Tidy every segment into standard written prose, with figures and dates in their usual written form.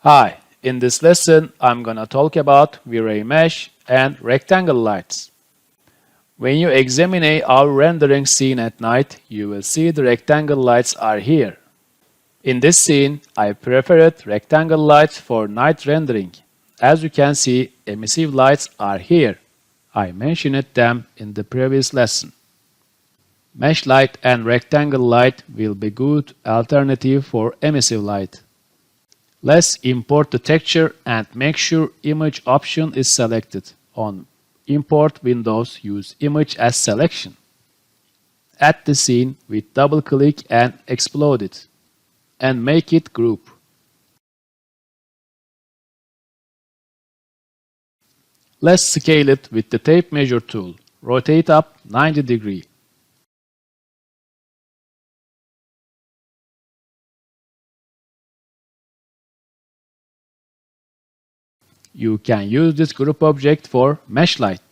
Hi, in this lesson I'm gonna talk about Vray mesh and rectangle lights. When you examine our rendering scene at night, you will see the rectangle lights are here. In this scene, I preferred rectangle lights for night rendering. As you can see, emissive lights are here. I mentioned them in the previous lesson. Mesh light and rectangle light will be good alternative for emissive light. Let's import the texture and make sure image option is selected. On import windows, use image as selection. Add the scene with double click and explode it. And make it group. Let's scale it with the tape measure tool. Rotate up 90 degrees. You can use this group object for mesh light.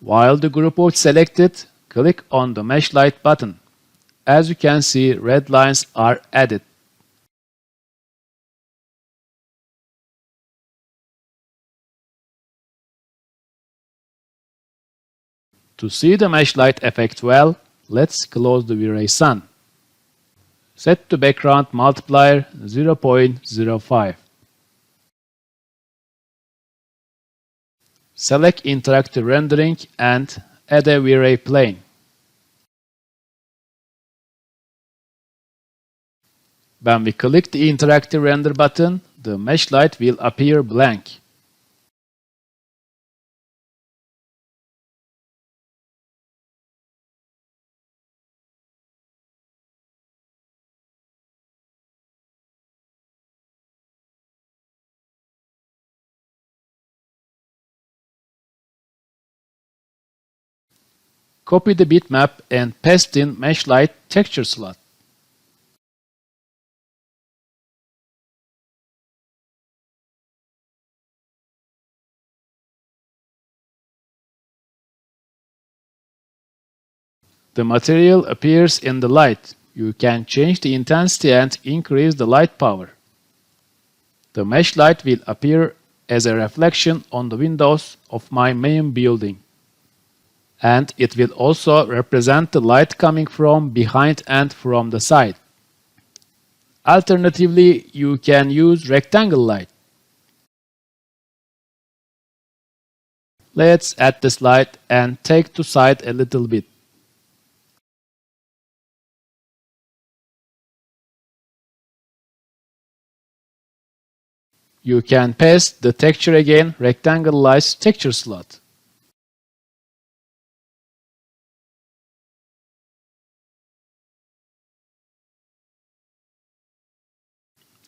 While the group is selected, click on the mesh light button. As you can see, red lines are added. To see the mesh light effect well, let's close the Vray Sun. Set the background multiplier 0.05. Select interactive rendering and add a Vray plane. When we click the interactive render button, the mesh light will appear blank. Copy the bitmap and paste in mesh light texture slot. The material appears in the light. You can change the intensity and increase the light power. The mesh light will appear as a reflection on the windows of my main building. And it will also represent the light coming from behind and from the side. Alternatively, you can use rectangle light. Let's add this light and take to side a little bit. You can paste the texture again, rectangle lights texture slot.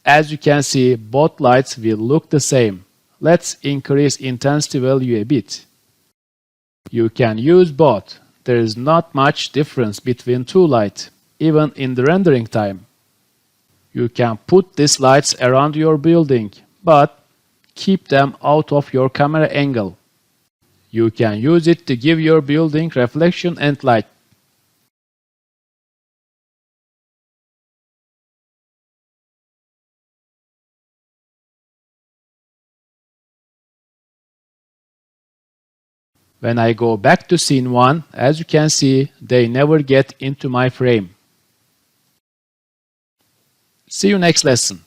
As you can see, both lights will look the same. Let's increase intensity value a bit. You can use both. There is not much difference between two lights, even in the rendering time. You can put these lights around your building, but keep them out of your camera angle. You can use it to give your building reflection and light. When I go back to scene 1, as you can see, they never get into my frame. See you next lesson.